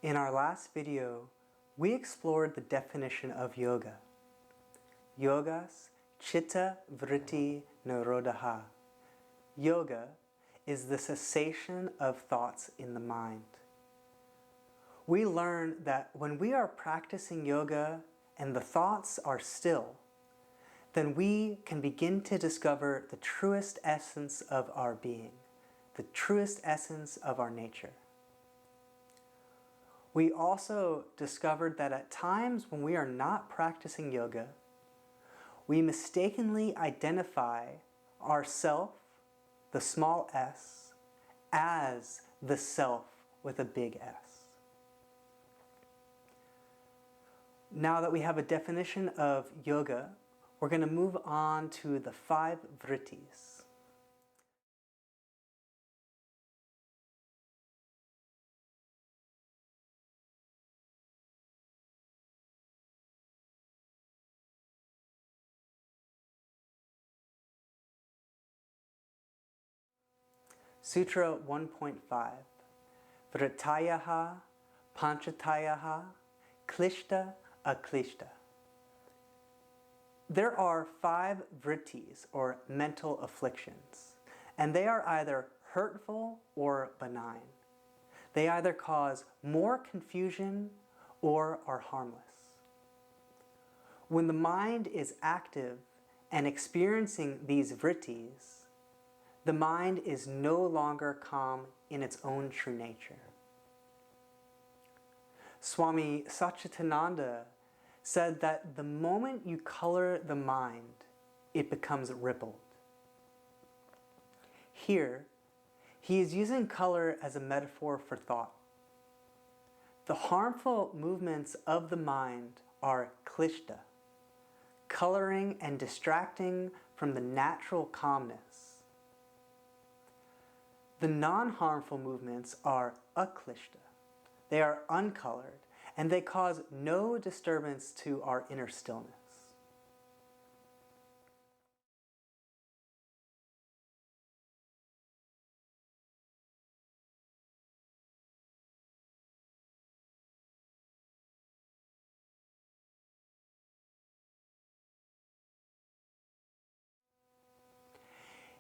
In our last video, we explored the definition of yoga. Yogas chitta vritti nirodha. Yoga is the cessation of thoughts in the mind. We learn that when we are practicing yoga and the thoughts are still, then we can begin to discover the truest essence of our being, the truest essence of our nature. We also discovered that at times when we are not practicing yoga, we mistakenly identify ourself, the small s, as the self with a big S. Now that we have a definition of yoga, we're going to move on to the 5 vrittis. Sutra 1.5 Vritayaha, Panchatayaha, Klishta, Aklishta. There are 5 vrittis, or mental afflictions, and they are either hurtful or benign. They either cause more confusion or are harmless. When the mind is active and experiencing these vrittis, the mind is no longer calm in its own true nature. Swami Satchitananda said that the moment you color the mind, it becomes rippled. Here, he is using color as a metaphor for thought. The harmful movements of the mind are klishta, coloring and distracting from the natural calmness. The non-harmful movements are aklishta. They are uncolored, and they cause no disturbance to our inner stillness.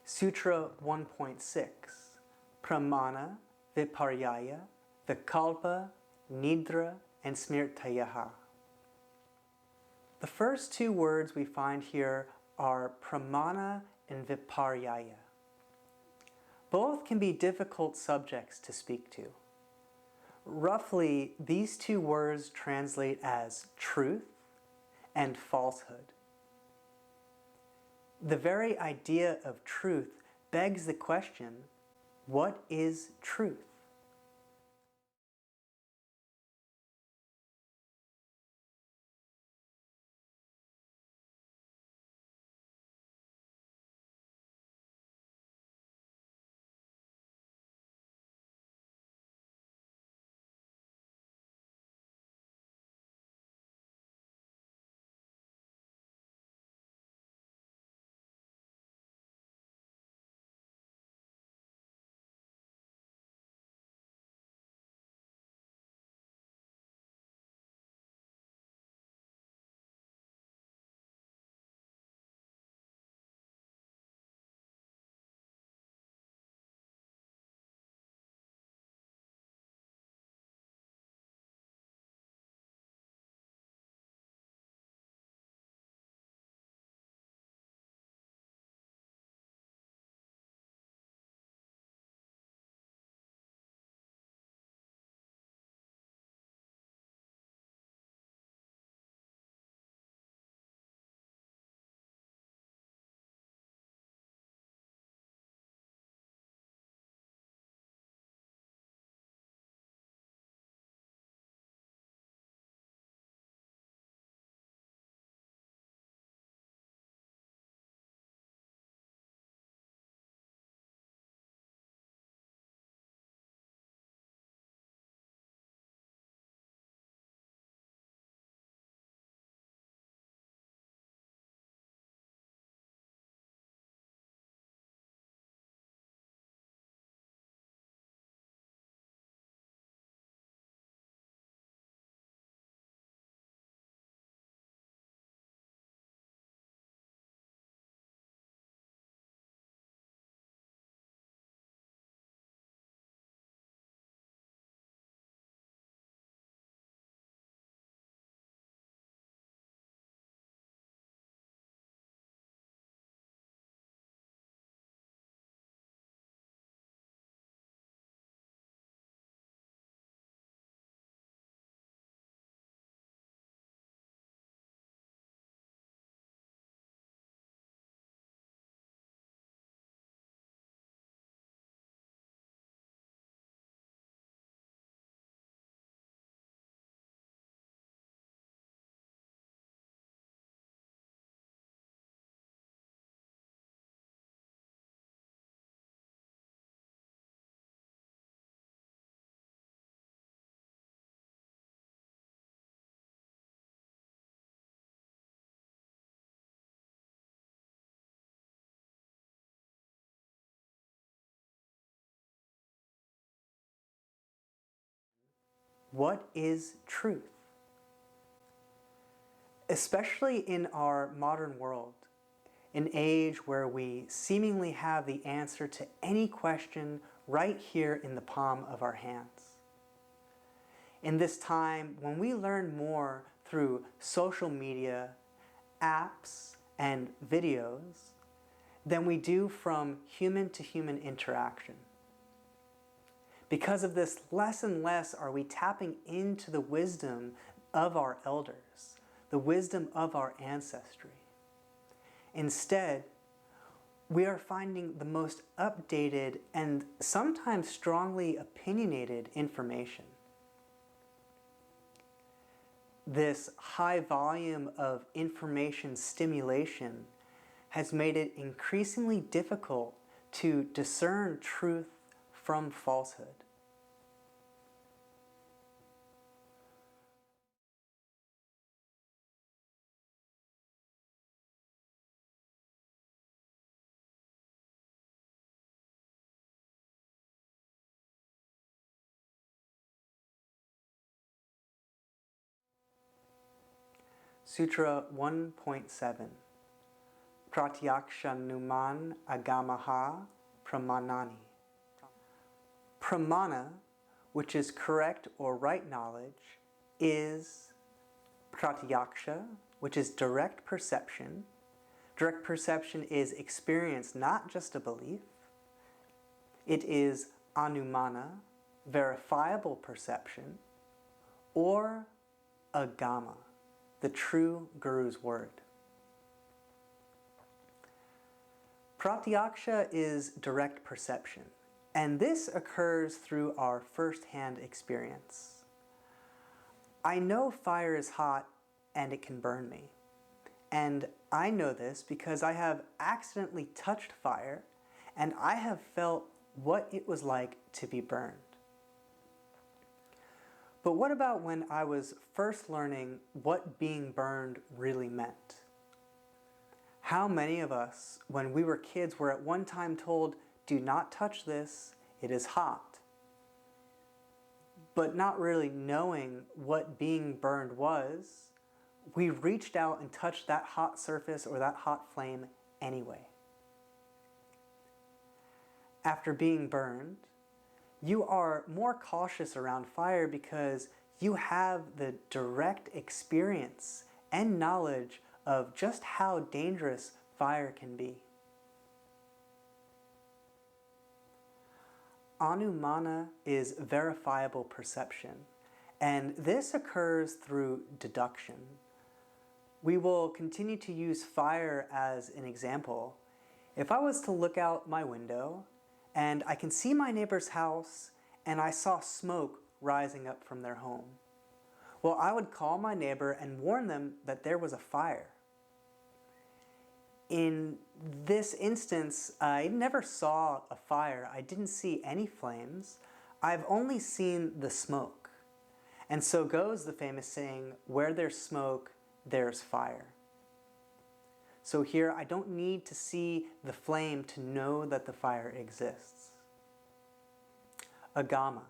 Sutra 1.6 Pramana, Viparyaya, Vikalpa, Nidra, and Smrtayaha. The first 2 words we find here are pramana and viparyaya. Both can be difficult subjects to speak to. Roughly, these 2 words translate as truth and falsehood. The very idea of truth begs the question, what is truth? what is truth? Especially in our modern world, an age where we seemingly have the answer to any question right here in the palm of our hands. In this time when we learn more through social media, apps, and videos than we do from human-to-human interaction. Because of this, less and less are we tapping into the wisdom of our elders, the wisdom of our ancestry. Instead, we are finding the most updated and sometimes strongly opinionated information. This high volume of information stimulation has made it increasingly difficult to discern truth from falsehood. Sutra 1.7 Pratyakshanuman agamaha pramanani. Pramana, which is correct or right knowledge, is pratyaksha, which is direct perception. Direct perception is experience, not just a belief. It is anumana, verifiable perception, or agama, the true Guru's word. Pratyaksha is direct perception, and this occurs through our first-hand experience. I know fire is hot and it can burn me. And I know this because I have accidentally touched fire and I have felt what it was like to be burned. But what about when I was first learning what being burned really meant? How many of us, when we were kids, were at one time told, "Do not touch this, it is hot," but not really knowing what being burned was, we reached out and touched that hot surface or that hot flame anyway. After being burned, you are more cautious around fire because you have the direct experience and knowledge of just how dangerous fire can be. Anumana is verifiable perception, and this occurs through deduction. We will continue to use fire as an example. If I was to look out my window and I can see my neighbor's house and I saw smoke rising up from their home, well, I would call my neighbor and warn them that there was a fire. In this instance, I never saw a fire. I didn't see any flames. I've only seen the smoke. And so goes the famous saying, "Where there's smoke, there's fire." So here, I don't need to see the flame to know that the fire exists. Agama.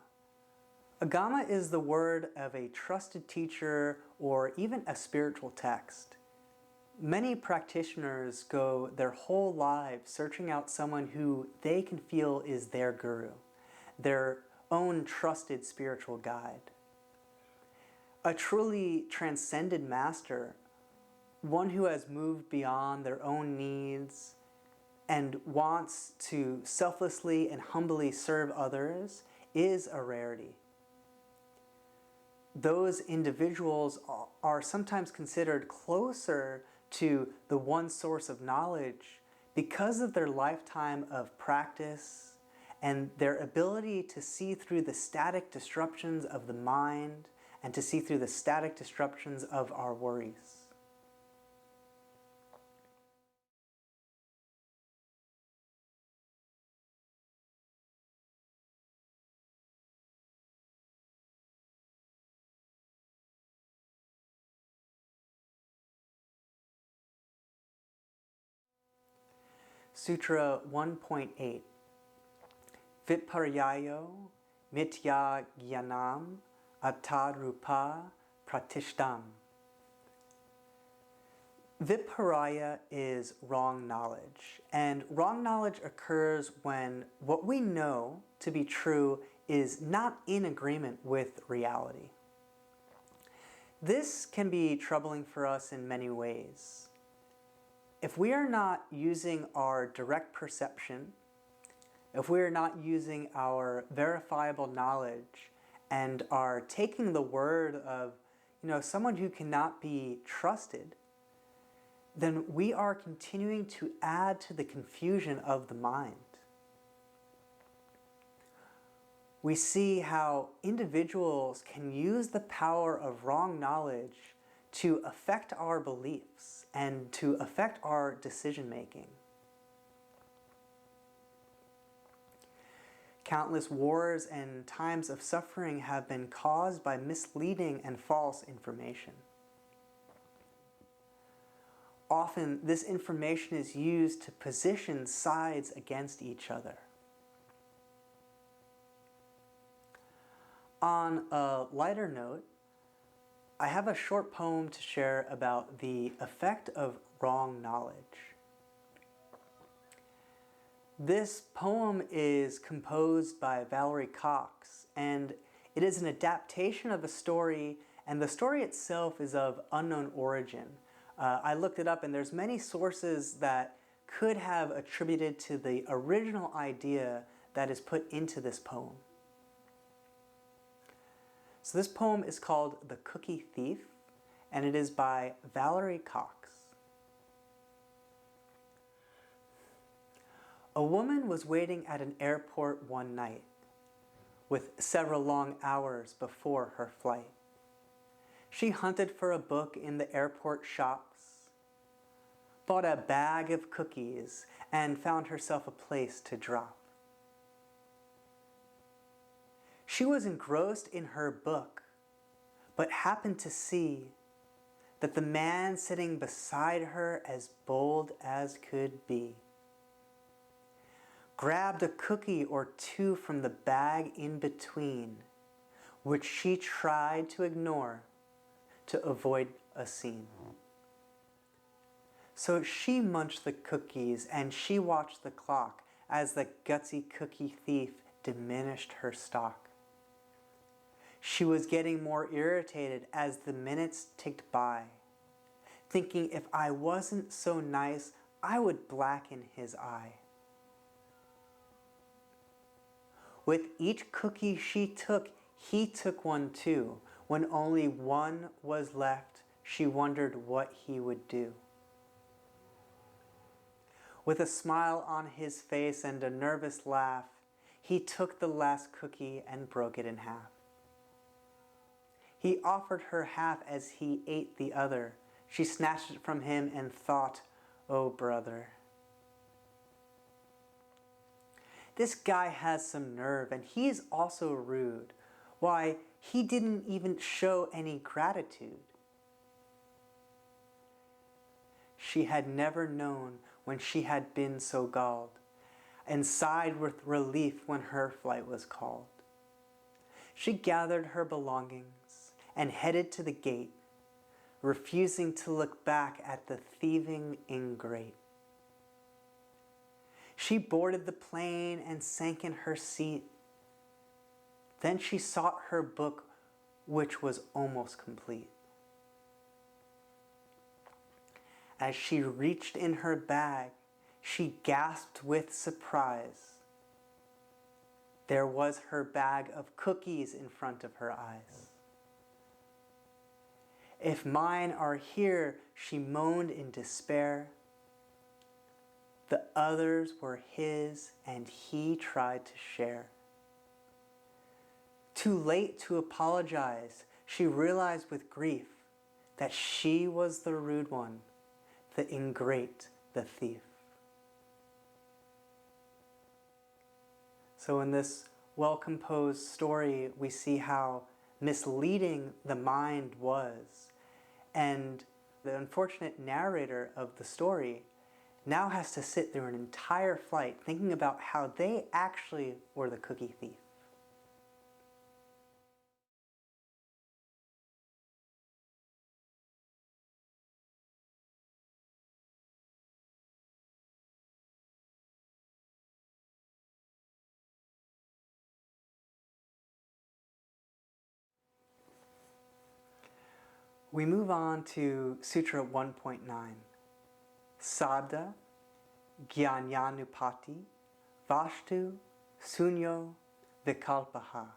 Agama is the word of a trusted teacher or even a spiritual text. Many practitioners go their whole lives searching out someone who they can feel is their guru, their own trusted spiritual guide. A truly transcended master, one who has moved beyond their own needs and wants to selflessly and humbly serve others, is a rarity. Those individuals are sometimes considered closer to the one source of knowledge because of their lifetime of practice and their ability to see through the static disruptions of the mind and to see through the static disruptions of our worries. Sutra 1.8 Viparyayo Mitya Gyanam atarupa pratishtam. Viparaya is wrong knowledge, and wrong knowledge occurs when what we know to be true is not in agreement with reality. This can be troubling for us in many ways. If we are not using our direct perception, if we are not using our verifiable knowledge and are taking the word of someone who cannot be trusted, then we are continuing to add to the confusion of the mind. We see how individuals can use the power of wrong knowledge to affect our beliefs and to affect our decision making. Countless wars and times of suffering have been caused by misleading and false information. Often, this information is used to position sides against each other. On a lighter note, I have a short poem to share about the effect of wrong knowledge. This poem is composed by Valerie Cox, and it is an adaptation of a story, and the story itself is of unknown origin. I looked it up, and there's many sources that could have attributed to the original idea that is put into this poem. So this poem is called The Cookie Thief, and it is by Valerie Cox. A woman was waiting at an airport one night, with several long hours before her flight. She hunted for a book in the airport shops, bought a bag of cookies, and found herself a place to drop. She was engrossed in her book, but happened to see that the man sitting beside her, as bold as could be, grabbed a cookie or two from the bag in between, which she tried to ignore to avoid a scene. So she munched the cookies and she watched the clock as the gutsy cookie thief diminished her stock. She was getting more irritated as the minutes ticked by, thinking if I wasn't so nice, I would blacken his eye. With each cookie she took, he took one too. When only one was left, she wondered what he would do. With a smile on his face and a nervous laugh, he took the last cookie and broke it in half. He offered her half as he ate the other. She snatched it from him and thought, "Oh, brother. This guy has some nerve, and he's also rude. Why, he didn't even show any gratitude." She had never known when she had been so galled, and sighed with relief when her flight was called. She gathered her belongings and headed to the gate, refusing to look back at the thieving ingrate. She boarded the plane and sank in her seat. Then she sought her book, which was almost complete. As she reached in her bag, she gasped with surprise. There was her bag of cookies in front of her eyes. "If mine are here," she moaned in despair. The others were his, and he tried to share. Too late to apologize, she realized with grief that she was the rude one, the ingrate, the thief. So in this well-composed story, we see how misleading the mind was. And the unfortunate narrator of the story now has to sit through an entire flight thinking about how they actually were the cookie thief. We move on to Sutra 1.9. Sabda, Jnanyanupati, Vastu, Sunyo, Vikalpaha.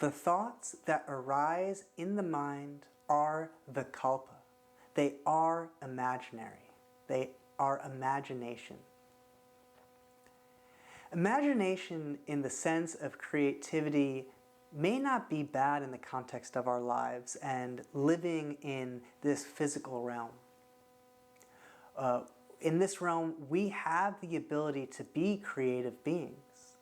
The thoughts that arise in the mind are vikalpa. They are imaginary. They are imagination. Imagination in the sense of creativity may not be bad in the context of our lives and living in this physical realm. In this realm, we have the ability to be creative beings.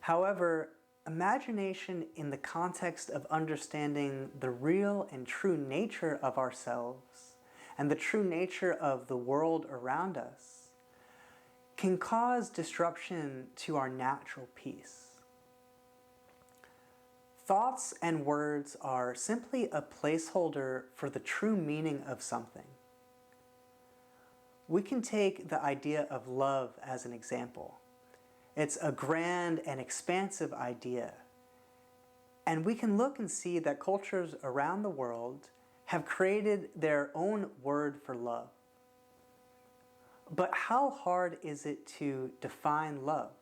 However, imagination in the context of understanding the real and true nature of ourselves and the true nature of the world around us can cause disruption to our natural peace. Thoughts and words are simply a placeholder for the true meaning of something. We can take the idea of love as an example. It's a grand and expansive idea. And we can look and see that cultures around the world have created their own word for love. But how hard is it to define love?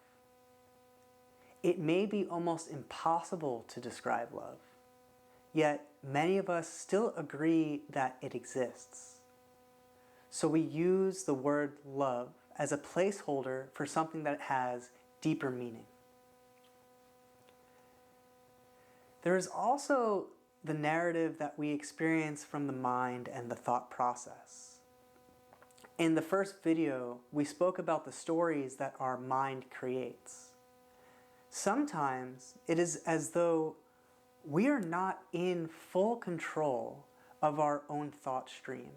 It may be almost impossible to describe love, yet many of us still agree that it exists. So we use the word love as a placeholder for something that has deeper meaning. There is also the narrative that we experience from the mind and the thought process. In the first video, we spoke about the stories that our mind creates. Sometimes it is as though we are not in full control of our own thought stream.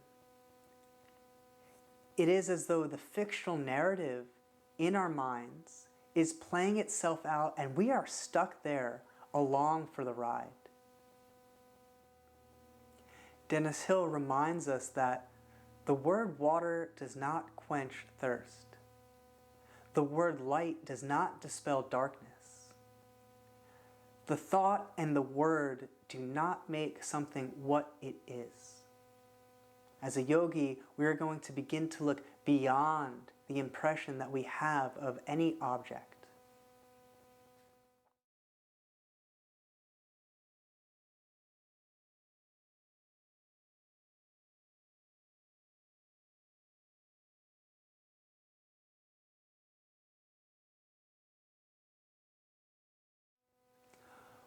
It is as though the fictional narrative in our minds is playing itself out and we are stuck there along for the ride. Dennis Hill reminds us that the word water does not quench thirst. The word light does not dispel darkness. The thought and the word do not make something what it is. As a yogi, we are going to begin to look beyond the impression that we have of any object.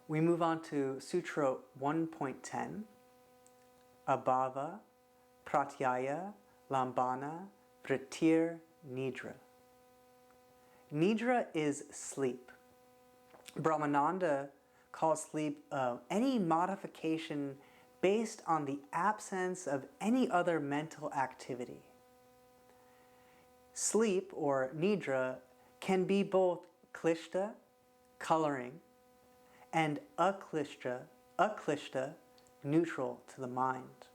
We move on to Sutra 1.10, Abhava, Pratyaya, Lambana, Vritir, Nidra. Nidra is sleep. Brahmananda calls sleep any modification based on the absence of any other mental activity. Sleep, or Nidra, can be both klishta, coloring, and aklishta, neutral to the mind.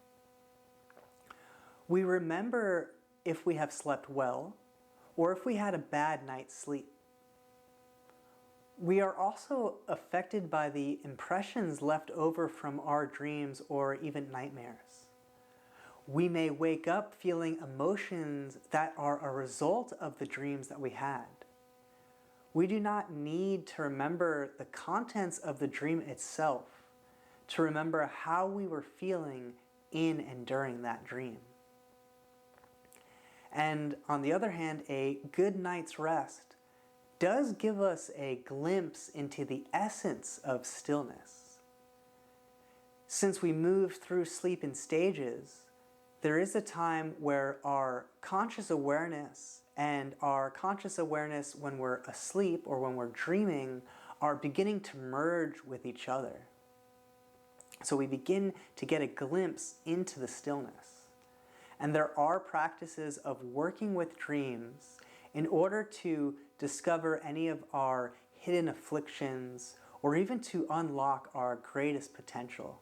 We remember if we have slept well or if we had a bad night's sleep. We are also affected by the impressions left over from our dreams or even nightmares. We may wake up feeling emotions that are a result of the dreams that we had. We do not need to remember the contents of the dream itself to remember how we were feeling in and during that dream. And on the other hand, a good night's rest does give us a glimpse into the essence of stillness. Since we move through sleep in stages, there is a time where our conscious awareness and our conscious awareness when we're asleep or when we're dreaming are beginning to merge with each other. So we begin to get a glimpse into the stillness. And there are practices of working with dreams in order to discover any of our hidden afflictions or even to unlock our greatest potential.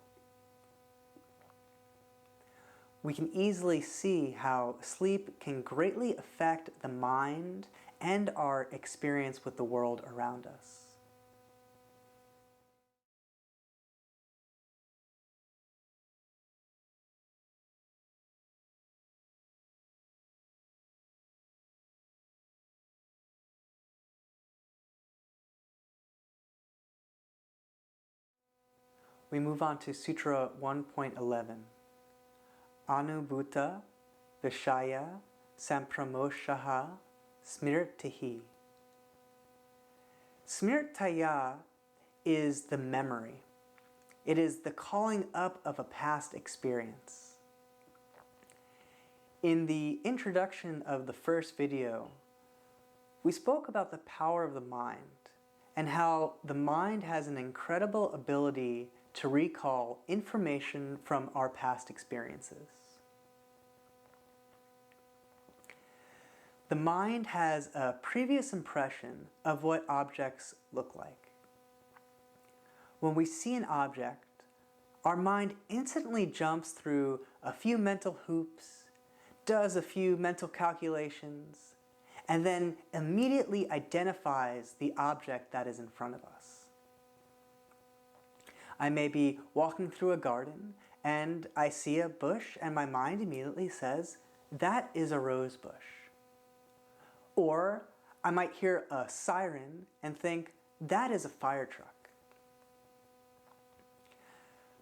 We can easily see how sleep can greatly affect the mind and our experience with the world around us. we move on to Sutra 1.11. Anubhuta Vishaya Sampramoshaha Smrtihi. Smrtaya is the memory. It is the calling up of a past experience. In the introduction of the first video, we spoke about the power of the mind and how the mind has an incredible ability to recall information from our past experiences. The mind has a previous impression of what objects look like. When we see an object, our mind instantly jumps through a few mental hoops, does a few mental calculations, and then immediately identifies the object that is in front of us. I may be walking through a garden and I see a bush and my mind immediately says, that is a rose bush. Or I might hear a siren and think, that is a fire truck.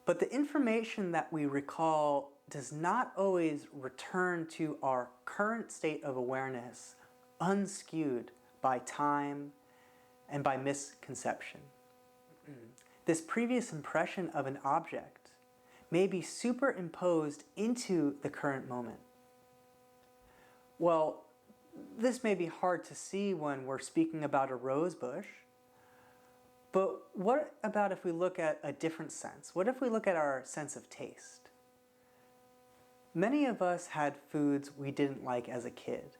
But the information that we recall does not always return to our current state of awareness unskewed by time and by misconception. This previous impression of an object may be superimposed into the current moment. Well, this may be hard to see when we're speaking about a rose bush, but what about if we look at a different sense? What if we look at our sense of taste? Many of us had foods we didn't like as a kid.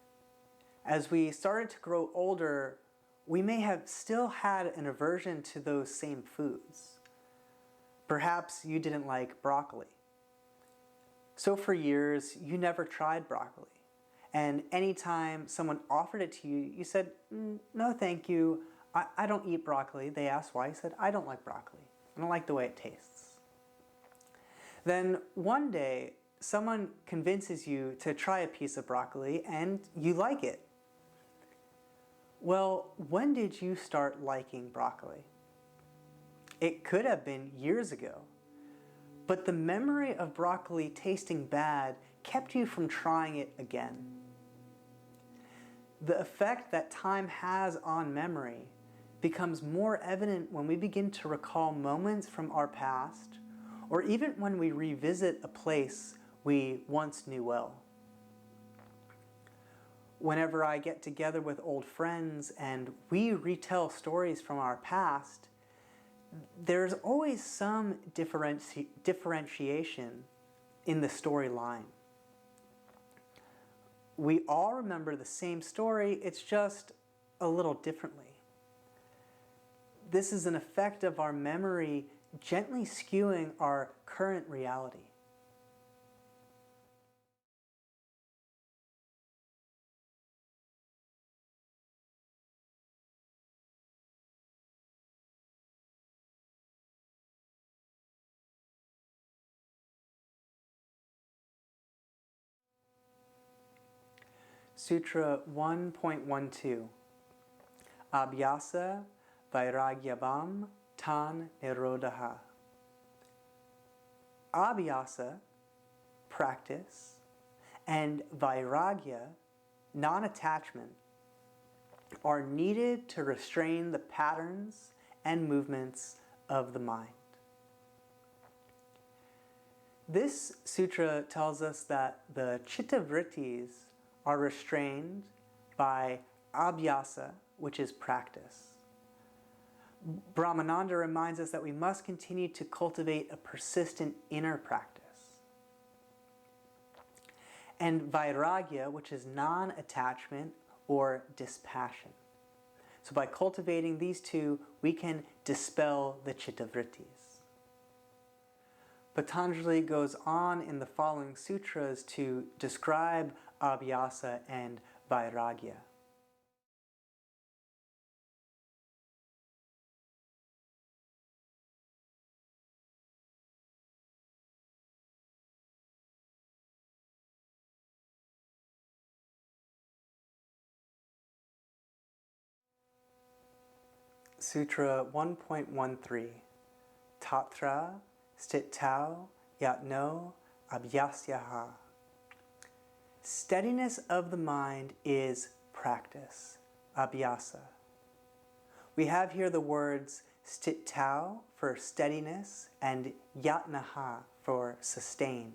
As we started to grow older, we may have still had an aversion to those same foods. Perhaps you didn't like broccoli. So for years, you never tried broccoli. And anytime someone offered it to you, you said, no thank you, I don't eat broccoli. They asked why. You said, I don't like broccoli. I don't like the way it tastes. Then one day, someone convinces you to try a piece of broccoli and you like it. Well, when did you start liking broccoli? It could have been years ago, but the memory of broccoli tasting bad kept you from trying it again. The effect that time has on memory becomes more evident when we begin to recall moments from our past, or even when we revisit a place we once knew well. Whenever I get together with old friends and we retell stories from our past, there's always some differentiation in the storyline. We all remember the same story, it's just a little differently. This is an effect of our memory gently skewing our current reality. Sutra 1.12 Abhyasa Vairagyabam Tan Nirodha. Abhyasa, practice, and Vairagya, non-attachment, are needed to restrain the patterns and movements of the mind. This sutra tells us that the chitta vrittis are restrained by abhyasa, which is practice. Brahmananda reminds us that we must continue to cultivate a persistent inner practice. And vairagya, which is non-attachment or dispassion. So by cultivating these two, we can dispel the chitta vrittis. Patanjali goes on in the following sutras to describe abhyasa and vairagya. Sutra 1.13 Tatra stit tau, yatno, abhyasyaha. Steadiness of the mind is practice, abhyasa. We have here the words stit tau for steadiness and yatnaha for sustained.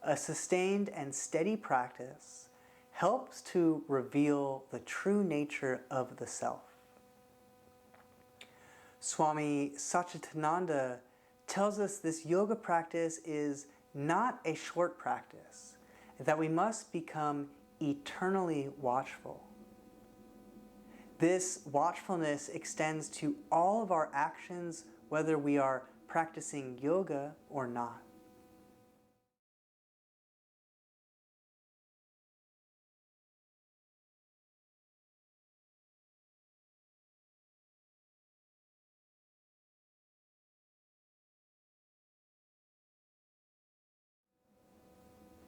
A sustained and steady practice helps to reveal the true nature of the self. Swami Satchidananda tells us this yoga practice is not a short practice, that we must become eternally watchful. This watchfulness extends to all of our actions, whether we are practicing yoga or not.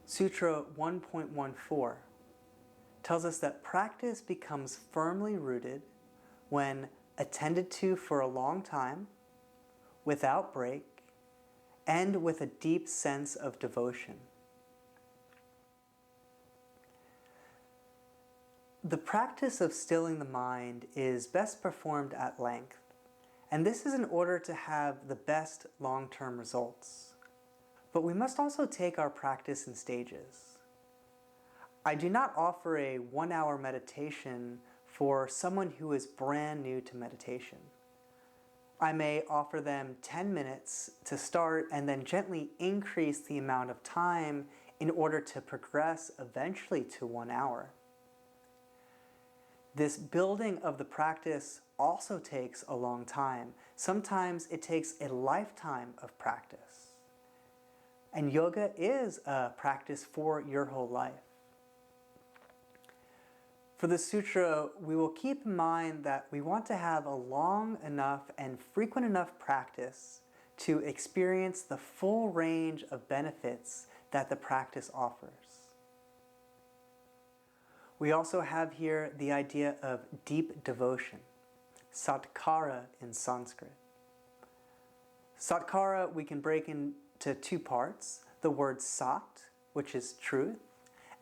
Sutra 1.14 tells us that practice becomes firmly rooted when attended to for a long time, without break, and with a deep sense of devotion. The practice of stilling the mind is best performed at length, and this is in order to have the best long-term results. But we must also take our practice in stages. I do not offer a 1-hour meditation for someone who is brand new to meditation. I may offer them 10 minutes to start and then gently increase the amount of time in order to progress eventually to 1 hour. This building of the practice also takes a long time. Sometimes it takes a lifetime of practice. And yoga is a practice for your whole life. For the sutra, we will keep in mind that we want to have a long enough and frequent enough practice to experience the full range of benefits that the practice offers. We also have here the idea of deep devotion, satkara in Sanskrit. Satkara we can break into two parts, the word sat, which is truth,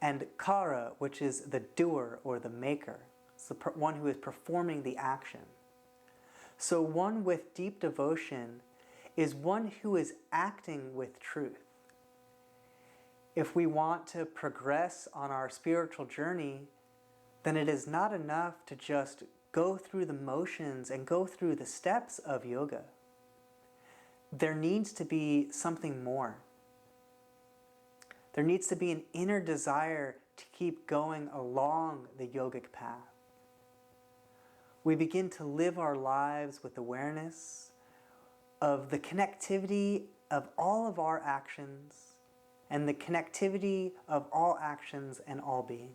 and kara, which is the doer or the maker. It's the one who is performing the action. So one with deep devotion is one who is acting with truth. If we want to progress on our spiritual journey, then it is not enough to just go through the motions and go through the steps of yoga. There needs to be something more. There needs to be an inner desire to keep going along the yogic path. We begin to live our lives with awareness of the connectivity of all of our actions and the connectivity of all actions and all beings.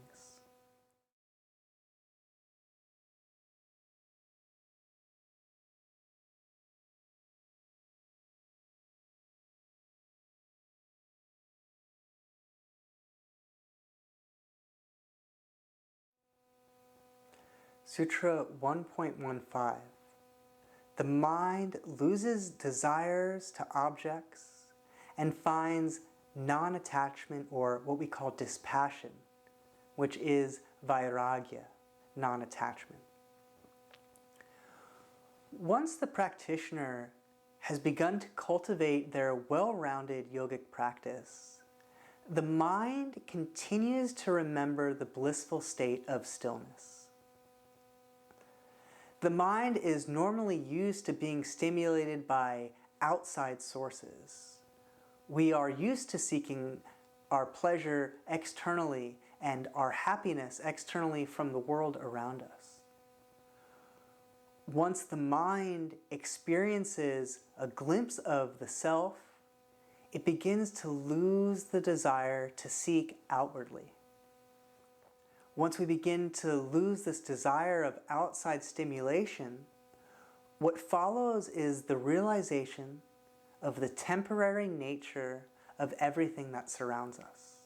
Sutra 1.15. The mind loses desires to objects and finds non-attachment, or what we call dispassion, which is vairagya, non-attachment. Once the practitioner has begun to cultivate their well-rounded yogic practice, the mind continues to remember the blissful state of stillness. The mind is normally used to being stimulated by outside sources. We are used to seeking our pleasure externally and our happiness externally from the world around us. Once the mind experiences a glimpse of the self, it begins to lose the desire to seek outwardly. Once we begin to lose this desire of outside stimulation, what follows is the realization of the temporary nature of everything that surrounds us.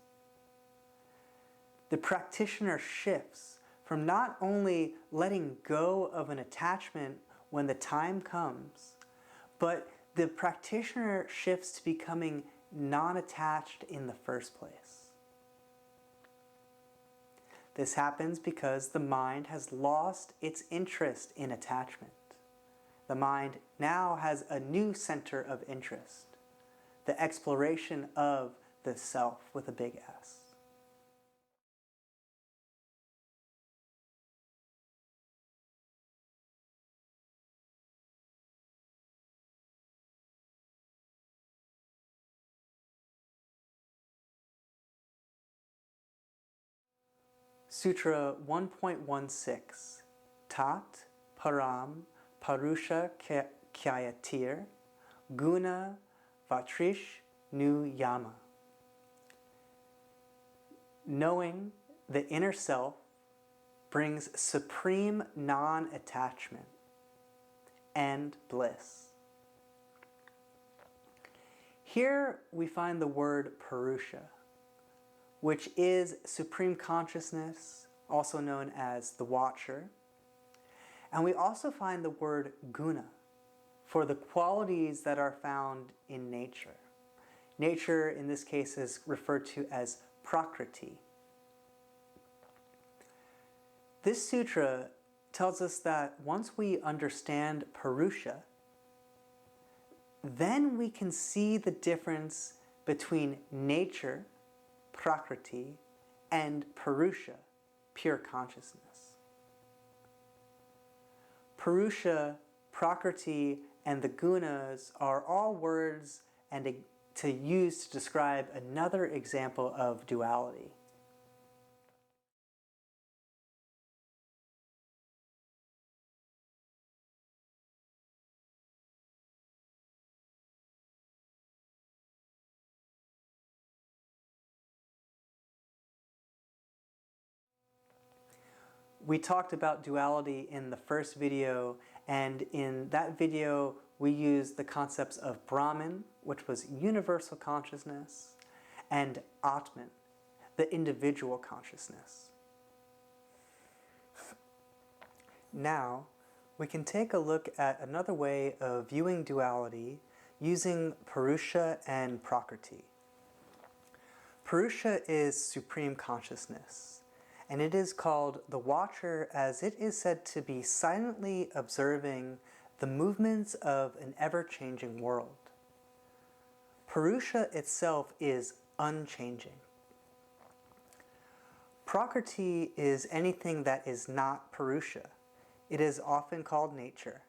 The practitioner shifts from not only letting go of an attachment when the time comes, but the practitioner shifts to becoming non-attached in the first place. This happens because the mind has lost its interest in attachment. The mind now has a new center of interest, the exploration of the self with a big S. Sutra 1.16 Tat Param Parusha Kyayatir Guna Vatrish Nu Yama. Knowing the inner self brings supreme non-attachment and bliss. Here we find the word Purusha, which is supreme consciousness, also known as the watcher. And we also find the word guna for the qualities that are found in nature. Nature, in this case, is referred to as prakriti. This sutra tells us that once we understand Purusha, then we can see the difference between nature, prakriti, and Purusha, pure consciousness. Purusha, prakriti, and the gunas are all words to use to describe another example of duality. We talked about duality in the first video, and in that video we used the concepts of Brahman, which was universal consciousness, and Atman, the individual consciousness. Now, we can take a look at another way of viewing duality using Purusha and Prakriti. Purusha is supreme consciousness, and it is called the watcher as it is said to be silently observing the movements of an ever-changing world. Purusha itself is unchanging. Prakriti is anything that is not Purusha. It is often called nature.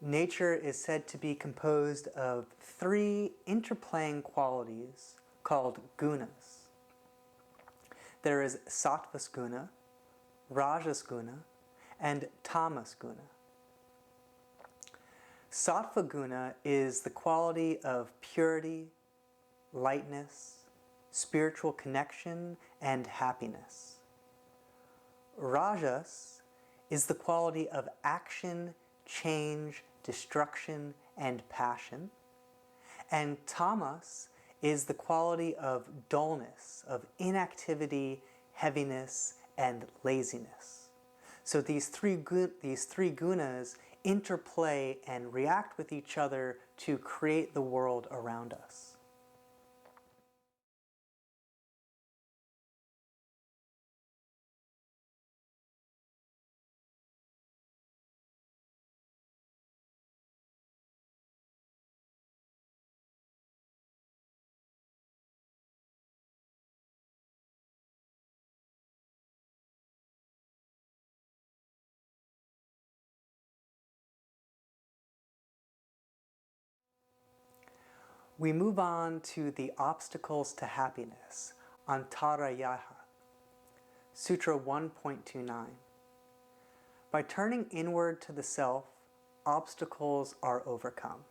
Nature is said to be composed of 3 interplaying qualities called gunas. There is Sattvas guna, Rajas guna, and Tamas guna. Sattva guna is the quality of purity, lightness, spiritual connection, and happiness. Rajas is the quality of action, change, destruction, and passion. And tamas is the quality of dullness, of inactivity, heaviness, and laziness. So these three gunas interplay and react with each other to create the world around us. We move on to the obstacles to happiness, Antarayaha, Sutra 1.29. By turning inward to the self, obstacles are overcome.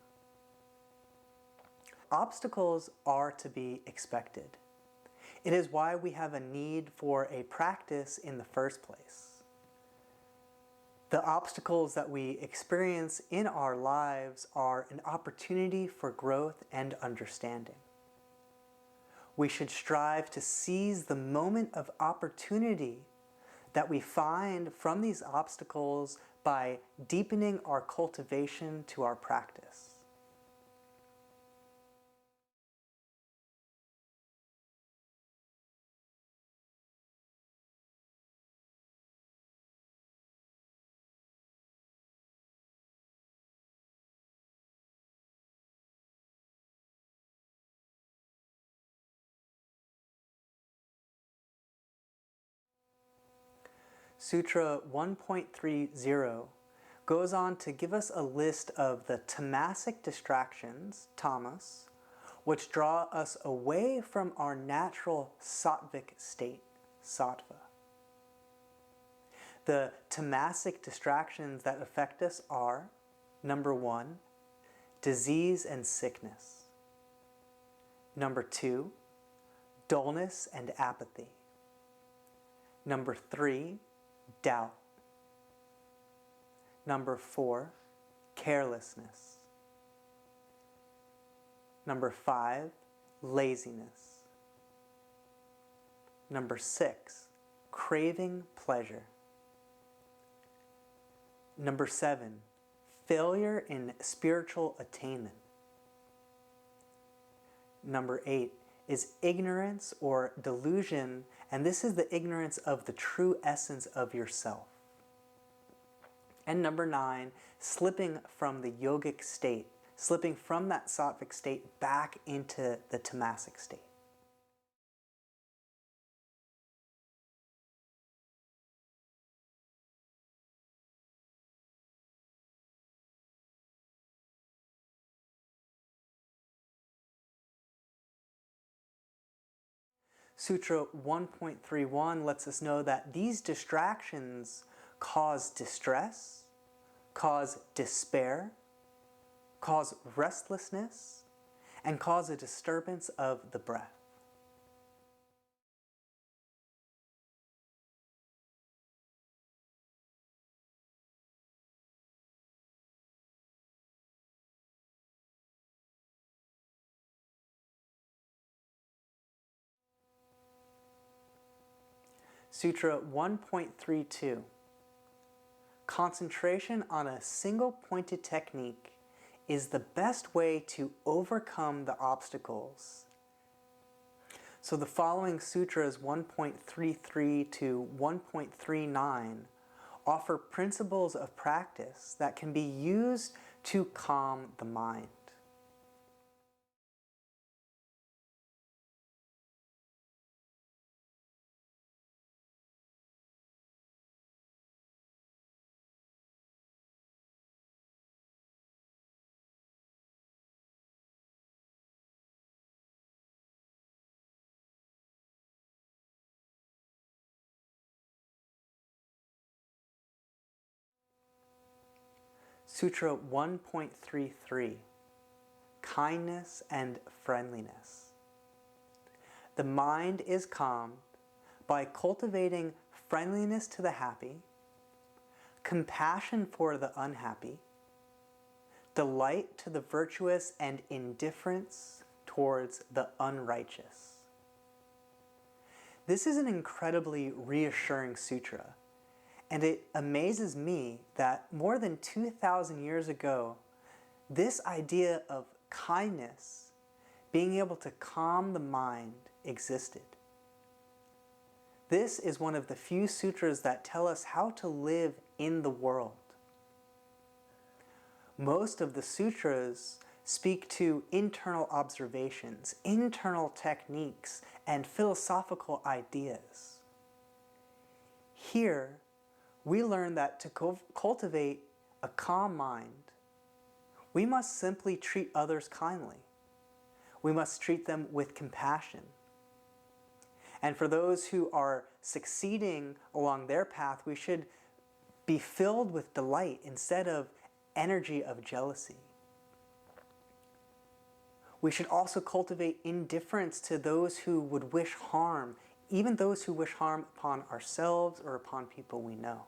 Obstacles are to be expected. It is why we have a need for a practice in the first place. The obstacles that we experience in our lives are an opportunity for growth and understanding. We should strive to seize the moment of opportunity that we find from these obstacles by deepening our cultivation to our practice. Sutra 1.30 goes on to give us a list of the tamasic distractions, tamas, which draw us away from our natural sattvic state, sattva. The tamasic distractions that affect us are, number 1, disease and sickness. Number 2, dullness and apathy. Number 3, doubt. Number 4, carelessness. Number 5, laziness. Number 6, craving pleasure. Number 7, failure in spiritual attainment. Number 8 is ignorance or delusion, and this is the ignorance of the true essence of yourself. And number 9, slipping from the yogic state, slipping from that sattvic state back into the tamasic state. Sutra 1.31 lets us know that these distractions cause distress, cause despair, cause restlessness, and cause a disturbance of the breath. Sutra 1.32. Concentration on a single pointed technique is the best way to overcome the obstacles. So the following sutras 1.33 to 1.39 offer principles of practice that can be used to calm the mind. Sutra 1.33, Kindness and Friendliness. The mind is calmed by cultivating friendliness to the happy, compassion for the unhappy, delight to the virtuous, and indifference towards the unrighteous. This is an incredibly reassuring sutra. And it amazes me that more than 2,000 years ago, this idea of kindness, being able to calm the mind, existed. This is one of the few sutras that tell us how to live in the world. Most of the sutras speak to internal observations, internal techniques, and philosophical ideas. Here, we learn that to cultivate a calm mind, we must simply treat others kindly. We must treat them with compassion. And for those who are succeeding along their path, we should be filled with delight instead of energy of jealousy. We should also cultivate indifference to those who would wish harm, even those who wish harm upon ourselves or upon people we know.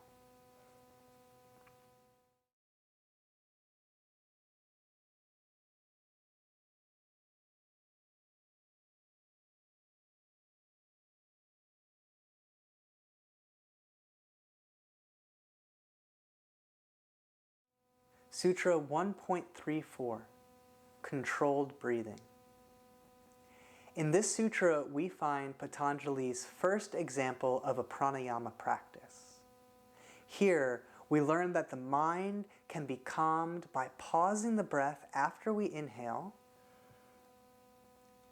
Sutra 1.34, Controlled Breathing. In this sutra, we find Patanjali's first example of a pranayama practice. Here, we learn that the mind can be calmed by pausing the breath after we inhale,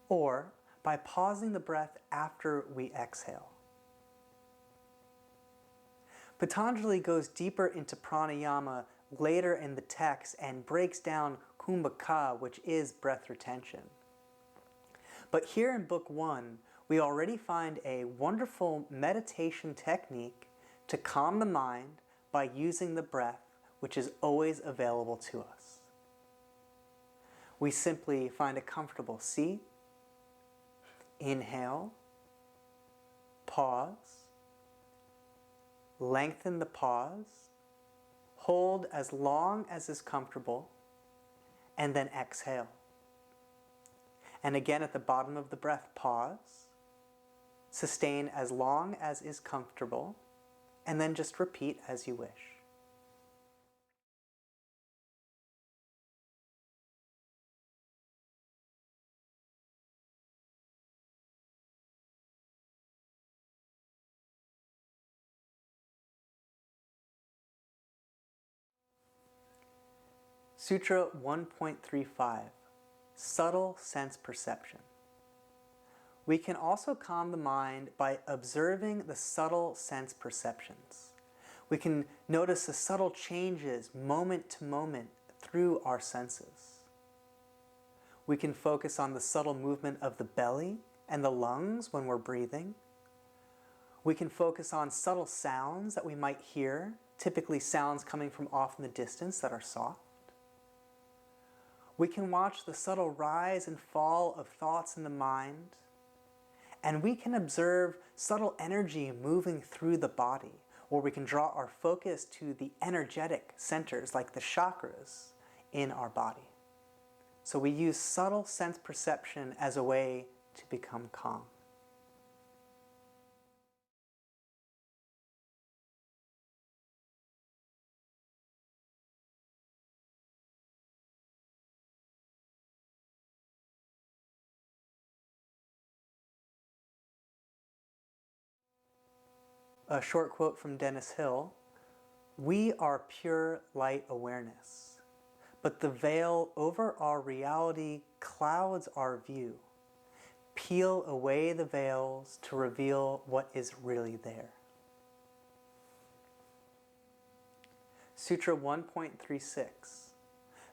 or by pausing the breath after we exhale. Patanjali goes deeper into pranayama later in the text and breaks down kumbhaka, which is breath retention. But here in Book 1, we already find a wonderful meditation technique to calm the mind by using the breath, which is always available to us. We simply find a comfortable seat, inhale, pause, lengthen the pause, hold as long as is comfortable, and then exhale. And again at the bottom of the breath, pause, sustain as long as is comfortable, and then just repeat as you wish. Sutra 1.35, Subtle Sense Perception. We can also calm the mind by observing the subtle sense perceptions. We can notice the subtle changes moment to moment through our senses. We can focus on the subtle movement of the belly and the lungs when we're breathing. We can focus on subtle sounds that we might hear, typically sounds coming from off in the distance that are soft. We can watch the subtle rise and fall of thoughts in the mind, and we can observe subtle energy moving through the body, or we can draw our focus to the energetic centers like the chakras in our body. So we use subtle sense perception as a way to become calm. A short quote from Dennis Hill, "We are pure light awareness, but the veil over our reality clouds our view. Peel away the veils to reveal what is really there." Sutra 1.36,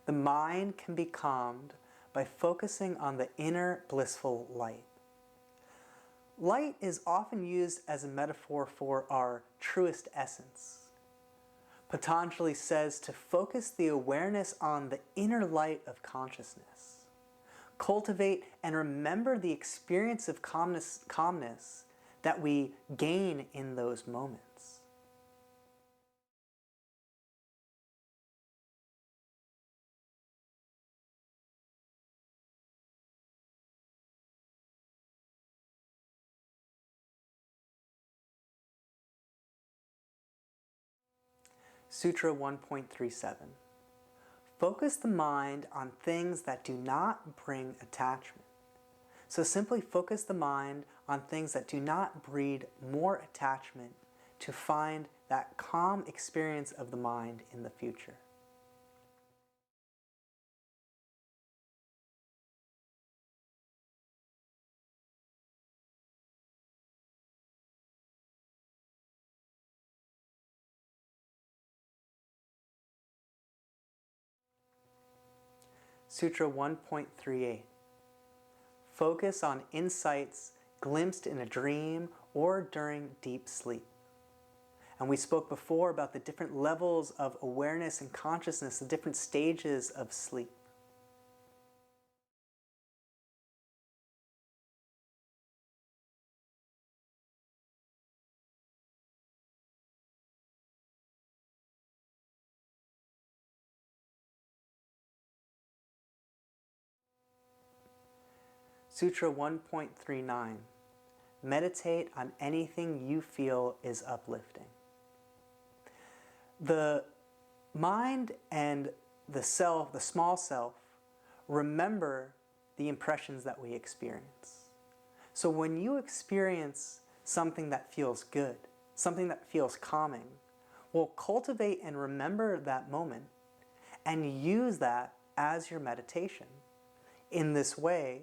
the mind can be calmed by focusing on the inner blissful light. Light is often used as a metaphor for our truest essence. Patanjali says to focus the awareness on the inner light of consciousness. Cultivate and remember the experience of calmness that we gain in those moments. Sutra 1.37. Focus the mind on things that do not bring attachment. So simply focus the mind on things that do not breed more attachment to find that calm experience of the mind in the future. Sutra 1.38. Focus on insights glimpsed in a dream or during deep sleep. And we spoke before about the different levels of awareness and consciousness, the different stages of sleep. Sutra 1.39. Meditate on anything you feel is uplifting. The mind and the self, the small self, remember the impressions that we experience. So when you experience something that feels good, something that feels calming, well, cultivate and remember that moment and use that as your meditation. In this way,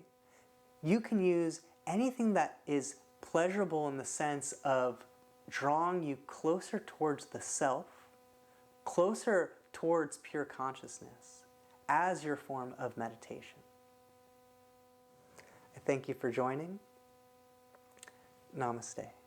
you can use anything that is pleasurable in the sense of drawing you closer towards the self, closer towards pure consciousness as your form of meditation. I thank you for joining. Namaste.